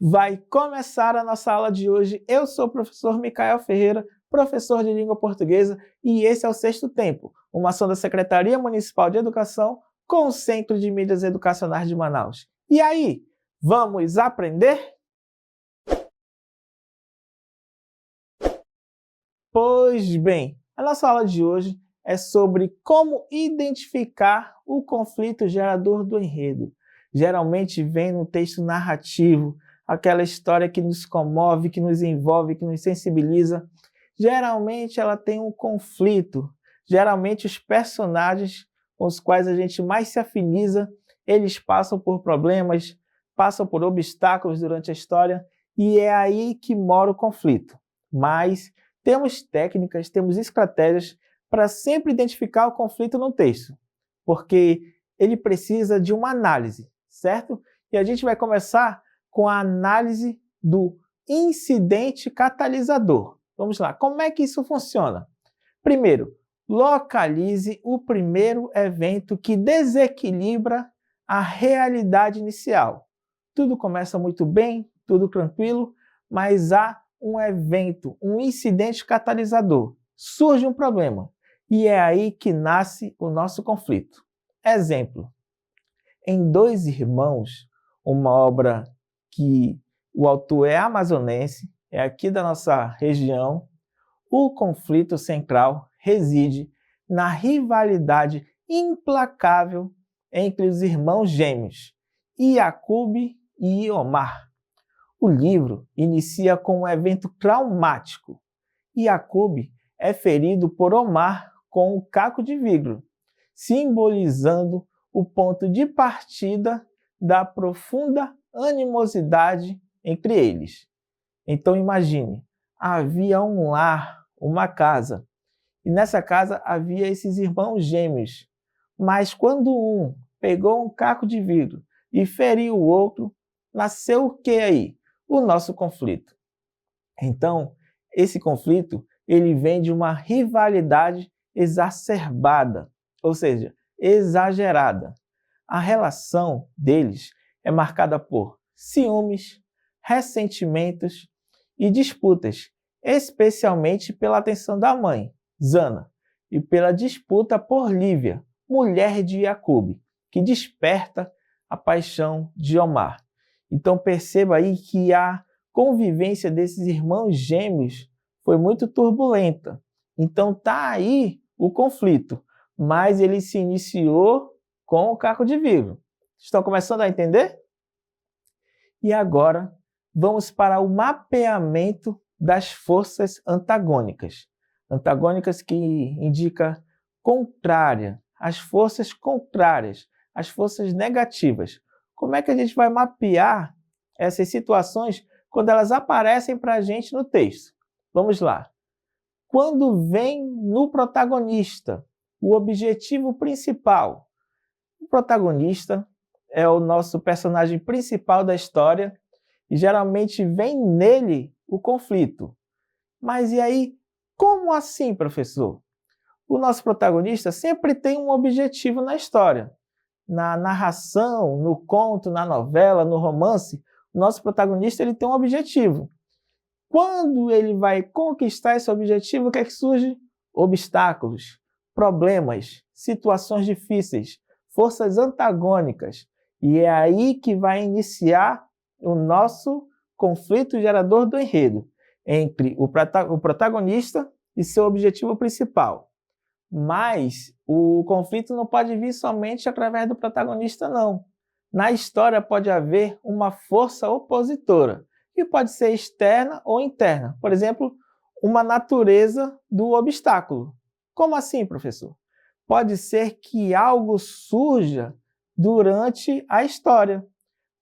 Vai começar a nossa aula de hoje. Eu sou o professor Micael Ferreira, professor de língua portuguesa, e esse é o Sexto Tempo, uma ação da Secretaria Municipal de Educação com o Centro de Mídias Educacionais de Manaus. E aí, vamos aprender? Pois bem, a nossa aula de hoje é sobre como identificar o conflito gerador do enredo. Geralmente vem no texto narrativo, aquela história que nos comove, que nos envolve, que nos sensibiliza. Geralmente ela tem um conflito. Geralmente os personagens com os quais a gente mais se afiniza, eles passam por problemas, passam por obstáculos durante a história, e é aí que mora o conflito. Mas temos técnicas, temos estratégias para sempre identificar o conflito no texto, porque ele precisa de uma análise, certo? E a gente vai começar com a análise do incidente catalisador. Vamos lá, como é que isso funciona? Primeiro, localize o primeiro evento que desequilibra a realidade inicial. Tudo começa muito bem, tudo tranquilo, mas há um evento, um incidente catalisador. Surge um problema e é aí que nasce o nosso conflito. Exemplo, em Dois Irmãos, uma obra que o autor é amazonense, é aqui da nossa região, o conflito central reside na rivalidade implacável entre os irmãos gêmeos, Iacube e Omar. O livro inicia com um evento traumático. Iacube é ferido por Omar com um caco de vidro, simbolizando o ponto de partida da profunda animosidade entre eles. Então imagine, havia um lar, uma casa, e nessa casa havia esses irmãos gêmeos, mas quando um pegou um caco de vidro e feriu o outro, nasceu o que aí? O nosso conflito. Então, esse conflito ele vem de uma rivalidade exacerbada, ou seja, exagerada. A relação deles é marcada por ciúmes, ressentimentos e disputas, especialmente pela atenção da mãe, Zana, e pela disputa por Lívia, mulher de Iacube, que desperta a paixão de Omar. Então perceba aí que a convivência desses irmãos gêmeos foi muito turbulenta. Então tá aí o conflito, mas ele se iniciou com o caco de vidro. Estão começando a entender? E agora vamos para o mapeamento das forças antagônicas. Antagônicas que indica contrária, as forças contrárias, as forças negativas. Como é que a gente vai mapear essas situações quando elas aparecem para a gente no texto? Vamos lá. Quando vem no protagonista o objetivo principal, o protagonista é o nosso personagem principal da história e geralmente vem nele o conflito. Mas e aí, como assim, professor? O nosso protagonista sempre tem um objetivo na história. Na narração, no conto, na novela, no romance, o nosso protagonista ele tem um objetivo. Quando ele vai conquistar esse objetivo, o que é que surge? Obstáculos, problemas, situações difíceis, forças antagônicas. E é aí que vai iniciar o nosso conflito gerador do enredo, entre o protagonista e seu objetivo principal. Mas o conflito não pode vir somente através do protagonista, não. Na história pode haver uma força opositora, que pode ser externa ou interna. Por exemplo, uma natureza do obstáculo. Como assim, professor? Pode ser que algo surja durante a história,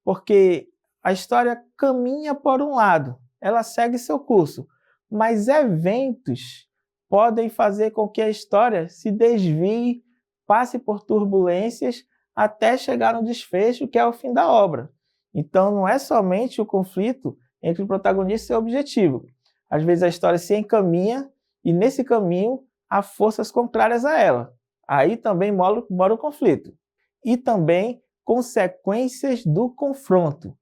porque a história caminha por um lado, ela segue seu curso, mas eventos podem fazer com que a história se desvie, passe por turbulências até chegar no desfecho, que é o fim da obra. Então não é somente o conflito entre o protagonista e o objetivo. Às vezes a história se encaminha e nesse caminho há forças contrárias a ela. Aí também mora o conflito. E também consequências do confronto.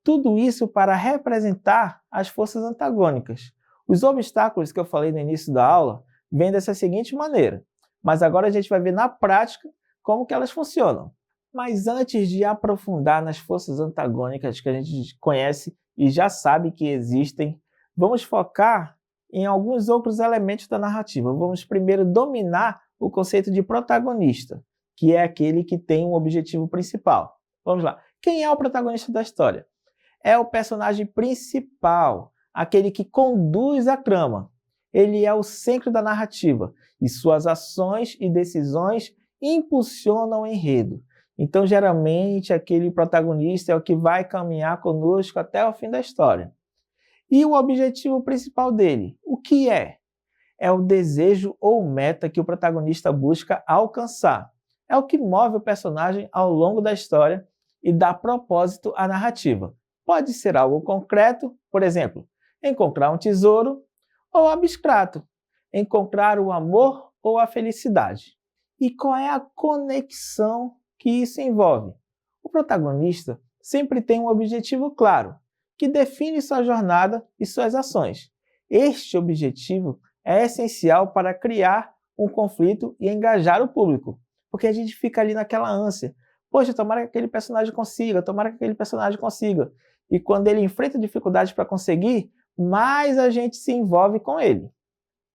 Tudo isso para representar as forças antagônicas. Os obstáculos que eu falei no início da aula vêm dessa seguinte maneira, mas agora a gente vai ver na prática como que elas funcionam. Mas antes de aprofundar nas forças antagônicas que a gente conhece e já sabe que existem, vamos focar em alguns outros elementos da narrativa. Vamos primeiro dominar o conceito de protagonista, que é aquele que tem um objetivo principal. Vamos lá. Quem é o protagonista da história? É o personagem principal, aquele que conduz a trama. Ele é o centro da narrativa e suas ações e decisões impulsionam o enredo. Então, geralmente, aquele protagonista é o que vai caminhar conosco até o fim da história. E o objetivo principal dele, o que é? É o desejo ou meta que o protagonista busca alcançar. É o que move o personagem ao longo da história e dá propósito à narrativa. Pode ser algo concreto, por exemplo, encontrar um tesouro, ou abstrato, encontrar o amor ou a felicidade. E qual é a conexão que isso envolve? O protagonista sempre tem um objetivo claro, que define sua jornada e suas ações. Este objetivo é essencial para criar um conflito e engajar o público, porque a gente fica ali naquela ânsia. Poxa, tomara que aquele personagem consiga, tomara que aquele personagem consiga. E quando ele enfrenta dificuldades para conseguir, mais a gente se envolve com ele.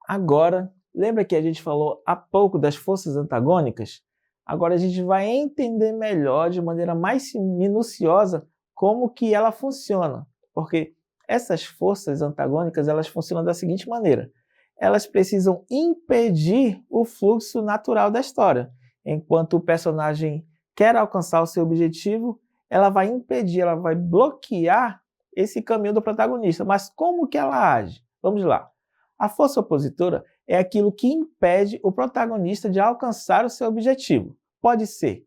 Agora, lembra que a gente falou há pouco das forças antagônicas? Agora a gente vai entender melhor, de maneira mais minuciosa, como que ela funciona. Porque essas forças antagônicas, elas funcionam da seguinte maneira. Elas precisam impedir o fluxo natural da história. Enquanto o personagem quer alcançar o seu objetivo, ela vai impedir, ela vai bloquear esse caminho do protagonista. Mas como que ela age? Vamos lá. A força opositora é aquilo que impede o protagonista de alcançar o seu objetivo. Pode ser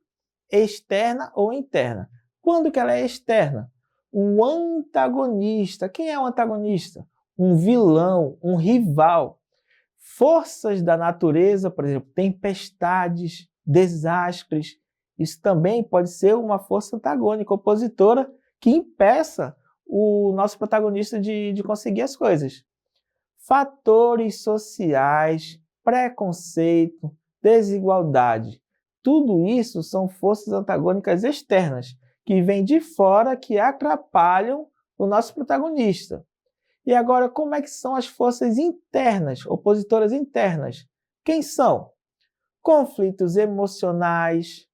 externa ou interna. Quando que ela é externa? Um antagonista. Quem é o antagonista? Um vilão, um rival. Forças da natureza, por exemplo, tempestades, desastres. Isso também pode ser uma força antagônica, opositora, que impeça o nosso protagonista de conseguir as coisas. Fatores sociais, preconceito, desigualdade. Tudo isso são forças antagônicas externas, que vêm de fora, que atrapalham o nosso protagonista. E agora, como é que são as forças internas, opositoras internas? Quem são? Conflitos emocionais,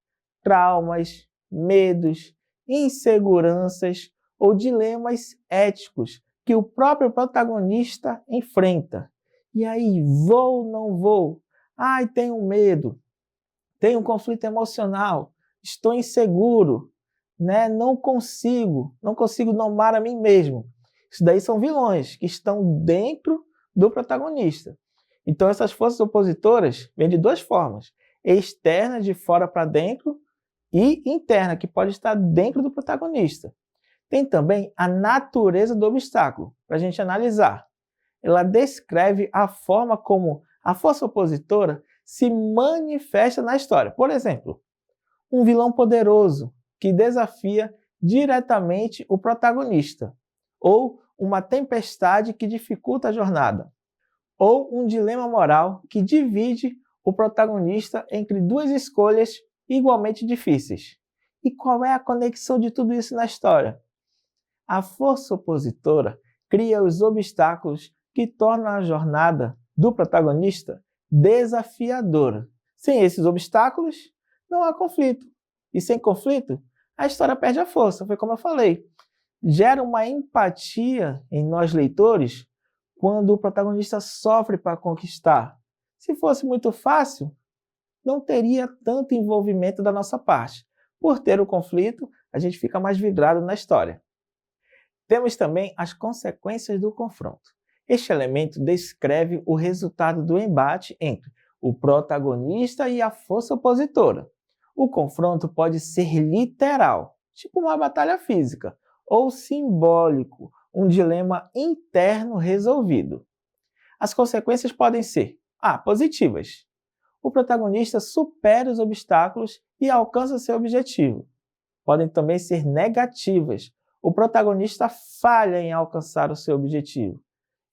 traumas, medos, inseguranças ou dilemas éticos que o próprio protagonista enfrenta. E aí, vou ou não vou? Ai, tenho medo, tenho um conflito emocional, estou inseguro, né? Não consigo domar a mim mesmo. Isso daí são vilões que estão dentro do protagonista. Então essas forças opositoras vêm de duas formas. Externa, de fora para dentro, e interna, que pode estar dentro do protagonista. Tem também a natureza do obstáculo, para a gente analisar. Ela descreve a forma como a força opositora se manifesta na história. Por exemplo, um vilão poderoso que desafia diretamente o protagonista, ou uma tempestade que dificulta a jornada, ou um dilema moral que divide o protagonista entre duas escolhas igualmente difíceis. E qual é a conexão de tudo isso na história? A força opositora cria os obstáculos que tornam a jornada do protagonista desafiadora. Sem esses obstáculos, não há conflito. E sem conflito, a história perde a força, foi como eu falei. Gera uma empatia em nós leitores quando o protagonista sofre para conquistar. Se fosse muito fácil, não teria tanto envolvimento da nossa parte. Por ter o conflito, a gente fica mais vidrado na história. Temos também as consequências do confronto. Este elemento descreve o resultado do embate entre o protagonista e a força opositora. O confronto pode ser literal, tipo uma batalha física, ou simbólico, um dilema interno resolvido. As consequências podem ser positivas. O protagonista supera os obstáculos e alcança seu objetivo. Podem também ser negativas. o protagonista falha em alcançar o seu objetivo.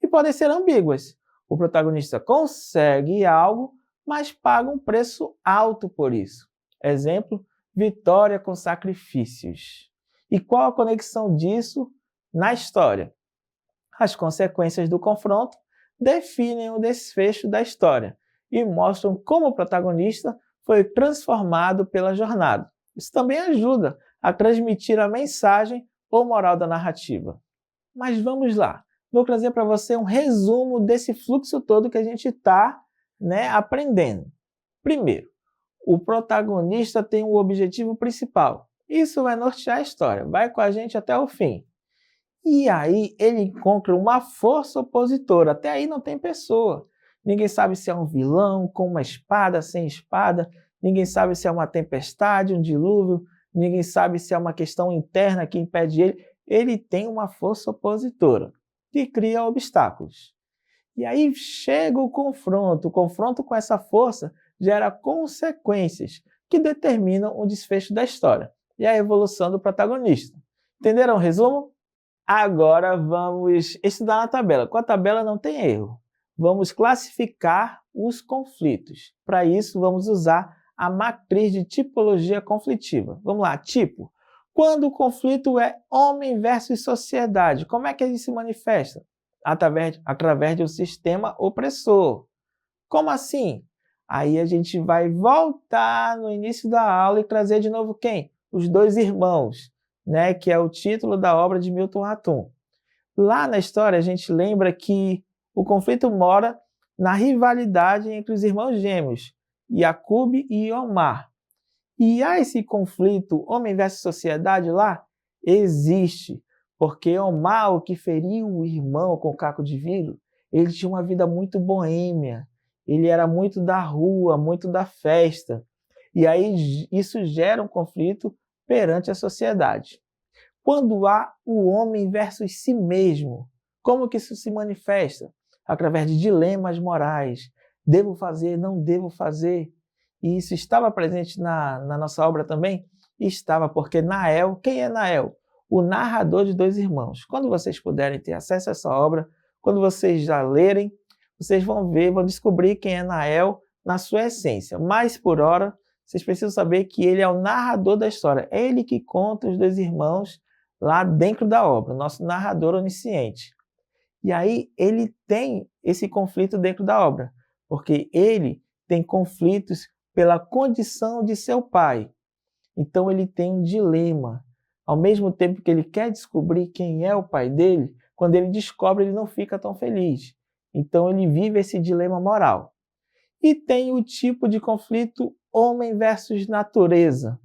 E podem ser ambíguas. O protagonista consegue algo, mas paga um preço alto por isso. Exemplo, vitória com sacrifícios. E qual a conexão disso na história? As consequências do confronto definem o desfecho da história e mostram como o protagonista foi transformado pela jornada. Isso também ajuda a transmitir a mensagem ou moral da narrativa. Mas vamos lá, vou trazer para você um resumo desse fluxo todo que a gente está aprendendo. Primeiro, o protagonista tem um objetivo principal. Isso vai nortear a história, vai com a gente até o fim. E aí ele encontra uma força opositora, até aí não tem pessoa. Ninguém sabe se é um vilão, com uma espada, sem espada, ninguém sabe se é uma tempestade, um dilúvio, ninguém sabe se é uma questão interna que impede ele. Ele tem uma força opositora, que cria obstáculos. E aí chega o confronto com essa força gera consequências que determinam o desfecho da história e a evolução do protagonista. Entenderam o resumo? Agora vamos estudar na tabela. Com a tabela não tem erro. Vamos classificar os conflitos. Para isso, vamos usar a matriz de tipologia conflitiva. Vamos lá, tipo. Quando o conflito é homem versus sociedade, como é que ele se manifesta? Através de um sistema opressor. Como assim? Aí a gente vai voltar no início da aula e trazer de novo quem? Os dois irmãos, que é o título da obra de Milton Ratum. Lá na história a gente lembra que o conflito mora na rivalidade entre os irmãos gêmeos, Yakub e Omar. E há esse conflito homem versus sociedade lá? Existe, porque Omar, o que feriu o irmão com caco de vidro, ele tinha uma vida muito boêmia, ele era muito da rua, muito da festa. E aí isso gera um conflito perante a sociedade. Quando há o homem versus si mesmo, como que isso se manifesta? Através de dilemas morais. Devo fazer, não devo fazer? E isso estava presente na nossa obra também? Estava, porque Nael, quem é Nael? O narrador de Dois Irmãos. Quando vocês puderem ter acesso a essa obra, quando vocês já lerem, vocês vão ver, vão descobrir quem é Nael na sua essência. Mas, por hora, vocês precisam saber que ele é o narrador da história. É ele que conta os dois irmãos lá dentro da obra, o nosso narrador onisciente. E aí ele tem esse conflito dentro da obra, porque ele tem conflitos pela condição de seu pai. Então ele tem um dilema. Ao mesmo tempo que ele quer descobrir quem é o pai dele, quando ele descobre, ele não fica tão feliz. Então ele vive esse dilema moral. E tem o tipo de conflito homem versus natureza,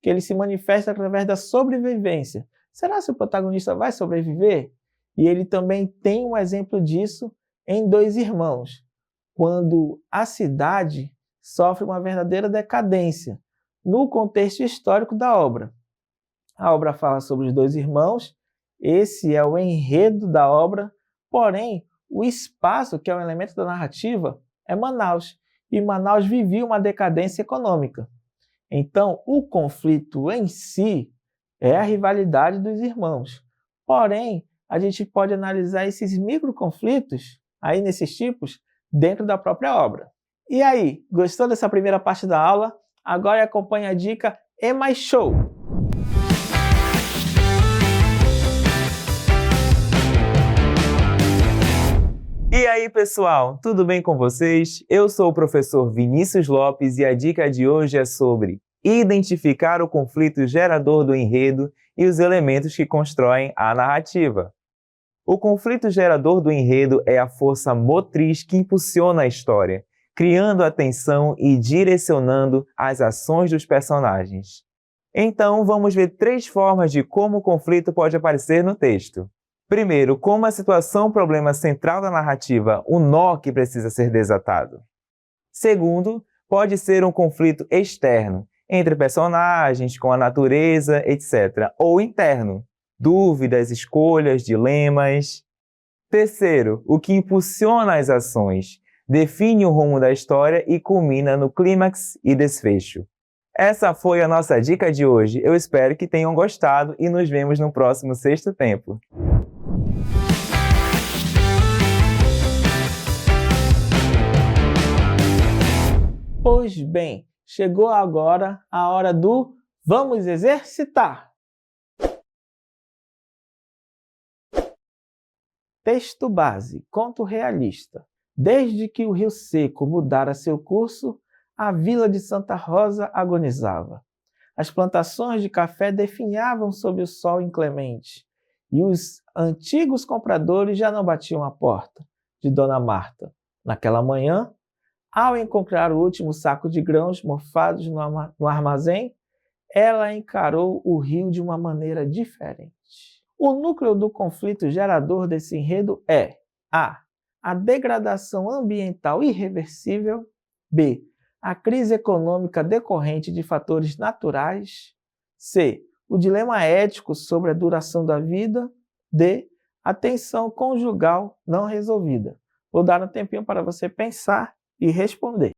que ele se manifesta através da sobrevivência. Será que o protagonista vai sobreviver? E ele também tem um exemplo disso em Dois Irmãos, quando a cidade sofre uma verdadeira decadência no contexto histórico da obra. A obra fala sobre os dois irmãos, esse é o enredo da obra, porém, o espaço, que é um elemento da narrativa, é Manaus, e Manaus vivia uma decadência econômica. Então, o conflito em si é a rivalidade dos irmãos. Porém, a gente pode analisar esses microconflitos, aí nesses tipos, dentro da própria obra. E aí, gostou dessa primeira parte da aula? Agora acompanhe a dica E Mais Show! E aí, pessoal, tudo bem com vocês? Eu sou o professor Vinícius Lopes e a dica de hoje é sobre identificar o conflito gerador do enredo e os elementos que constroem a narrativa. O conflito gerador do enredo é a força motriz que impulsiona a história, criando a tensão e direcionando as ações dos personagens. Então, vamos ver 3 formas de como o conflito pode aparecer no texto. Primeiro, como a situação problema central da narrativa, o nó que precisa ser desatado. Segundo, pode ser um conflito externo, entre personagens, com a natureza, etc. Ou interno, dúvidas, escolhas, dilemas. Terceiro, o que impulsiona as ações, define o rumo da história e culmina no clímax e desfecho. Essa foi a nossa dica de hoje. Eu espero que tenham gostado e nos vemos no próximo Sexto Tempo. Pois bem, chegou agora a hora do Vamos Exercitar! Texto base, conto realista. Desde que o Rio Seco mudara seu curso, a vila de Santa Rosa agonizava. As plantações de café definhavam sob o sol inclemente, e os antigos compradores já não batiam à porta de Dona Marta. Naquela manhã, ao encontrar o último saco de grãos mofados no armazém, ela encarou o rio de uma maneira diferente. O núcleo do conflito gerador desse enredo é a degradação ambiental irreversível, b. a crise econômica decorrente de fatores naturais, c. o dilema ético sobre a duração da vida, d. a tensão conjugal não resolvida. Vou dar um tempinho para você pensar e responder.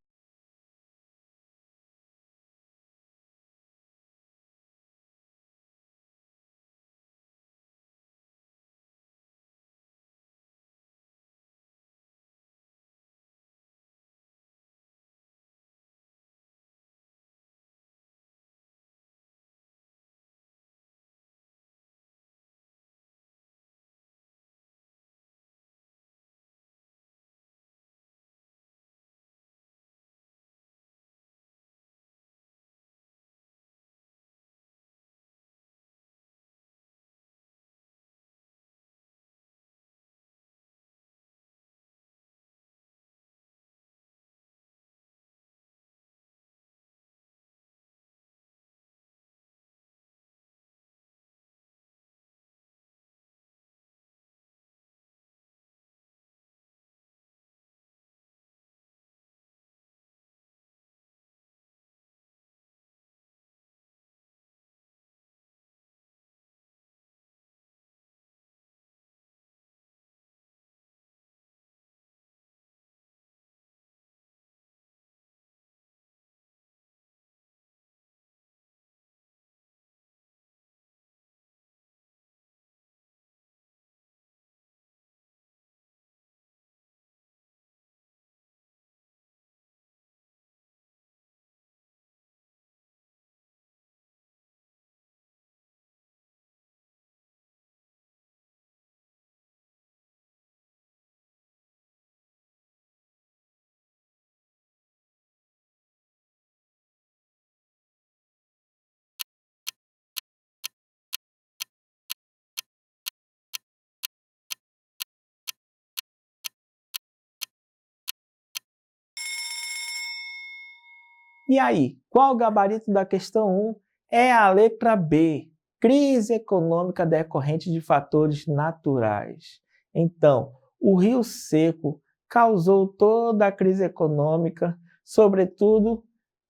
E aí, qual o gabarito da questão 1? É a letra B, crise econômica decorrente de fatores naturais. Então, o Rio Seco causou toda a crise econômica, sobretudo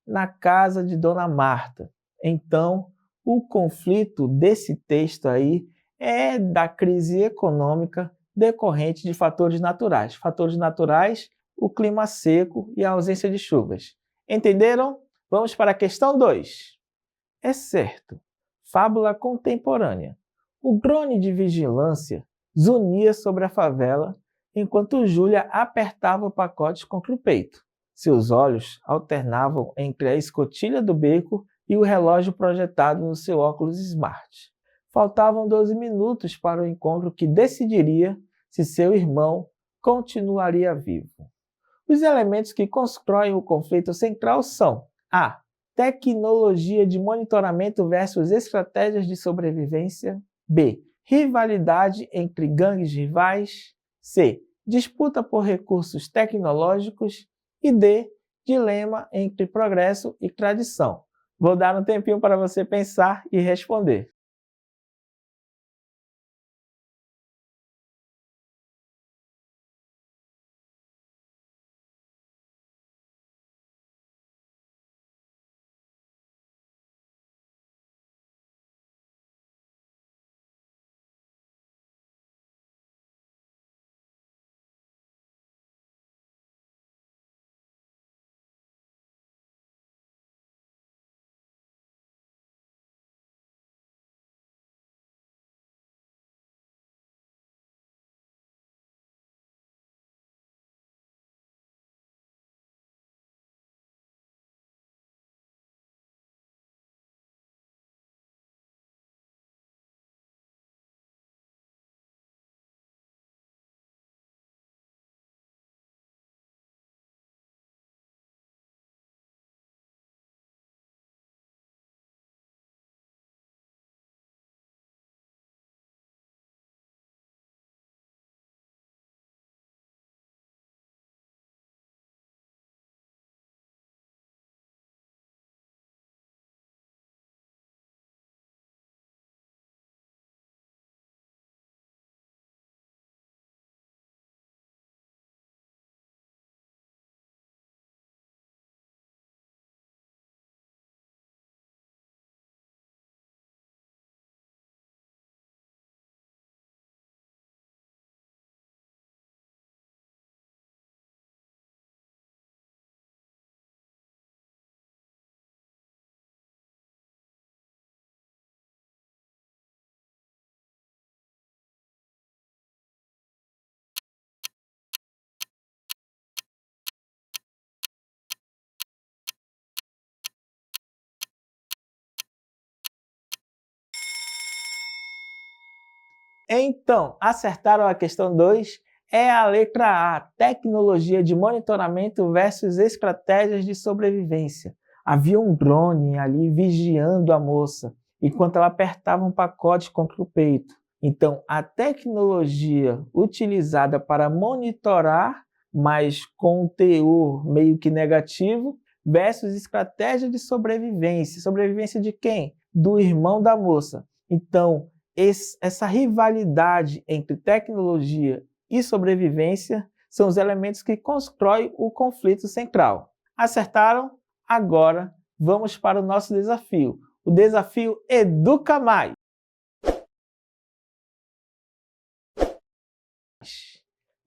na casa de Dona Marta. Então, o conflito desse texto aí é da crise econômica decorrente de fatores naturais. Fatores naturais, o clima seco e a ausência de chuvas. Entenderam? Vamos para a questão 2. É certo. Fábula contemporânea. O drone de vigilância zunia sobre a favela enquanto Júlia apertava o pacote contra o peito. Seus olhos alternavam entre a escotilha do beco e o relógio projetado no seu óculos smart. Faltavam 12 minutos para o encontro que decidiria se seu irmão continuaria vivo. Os elementos que constroem o conflito central são a. Tecnologia de monitoramento versus estratégias de sobrevivência. B. Rivalidade entre gangues rivais. C. Disputa por recursos tecnológicos. E D. Dilema entre progresso e tradição. Vou dar um tempinho para você pensar e responder. Então, acertaram a questão 2? É a letra A, tecnologia de monitoramento versus estratégias de sobrevivência. Havia um drone ali vigiando a moça, enquanto ela apertava um pacote contra o peito. Então, a tecnologia utilizada para monitorar, mas com um teor meio que negativo, versus estratégia de sobrevivência. Sobrevivência de quem? Do irmão da moça. Então, essa rivalidade entre tecnologia e sobrevivência são os elementos que constroem o conflito central. Acertaram? Agora vamos para o nosso desafio. O desafio Educa Mais.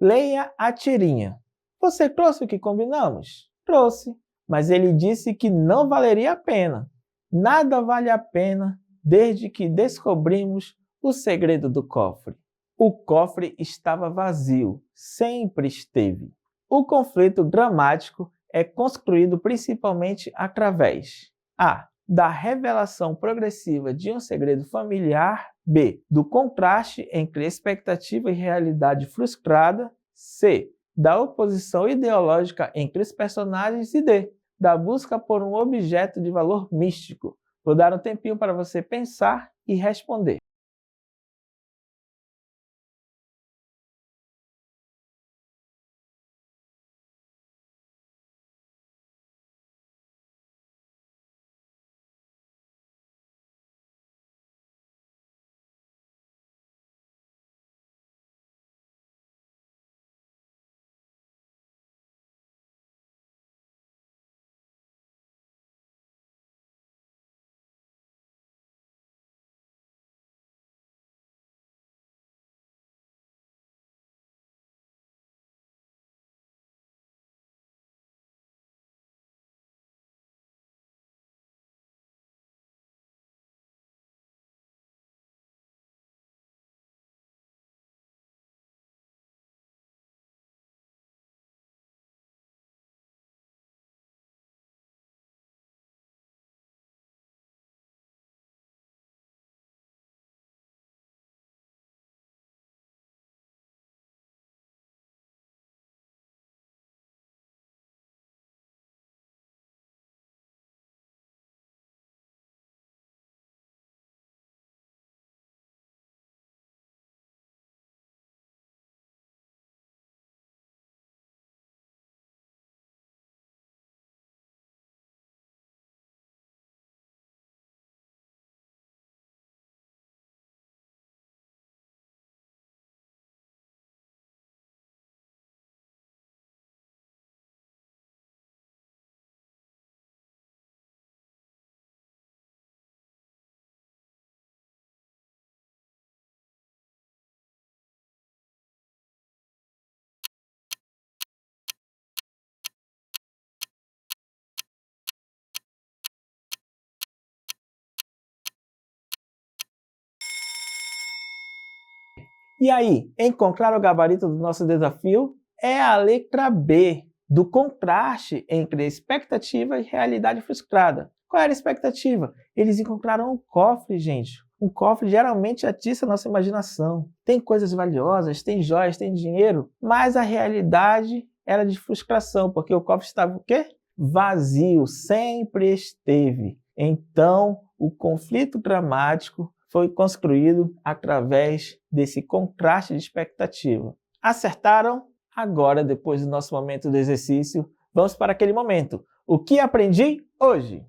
Leia a tirinha. Você trouxe o que combinamos? Trouxe, mas ele disse que não valeria a pena. Nada vale a pena desde que descobrimos o segredo do cofre. O cofre estava vazio, sempre esteve. O conflito dramático é construído principalmente através a. Da revelação progressiva de um segredo familiar, b. Do contraste entre expectativa e realidade frustrada, c. Da oposição ideológica entre os personagens e d. Da busca por um objeto de valor místico. Vou dar um tempinho para você pensar e responder. E aí, encontraram o gabarito do nosso desafio? É a letra B, do contraste entre expectativa e realidade frustrada. Qual era a expectativa? Eles encontraram um cofre, gente. Um cofre geralmente atiça a nossa imaginação. Tem coisas valiosas, tem joias, tem dinheiro, mas a realidade era de frustração, porque o cofre estava o quê? Vazio, sempre esteve. Então, o conflito dramático foi construído através desse contraste de expectativa. Acertaram? Agora, depois do nosso momento do exercício, vamos para aquele momento. O que aprendi hoje?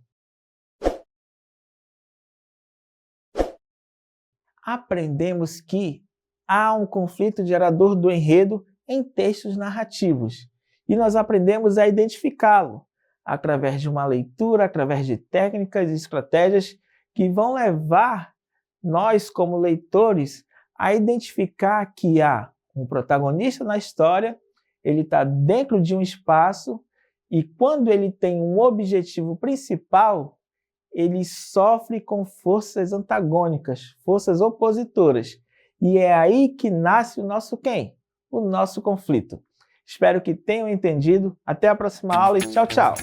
Aprendemos que há um conflito gerador do enredo em textos narrativos e nós aprendemos a identificá-lo através de uma leitura, através de técnicas e estratégias que vão levar nós, como leitores, a identificar que há um protagonista na história, ele está dentro de um espaço e quando ele tem um objetivo principal, ele sofre com forças antagônicas, forças opositoras. E é aí que nasce o nosso quem? O nosso conflito. Espero que tenham entendido. Até a próxima aula e tchau, tchau!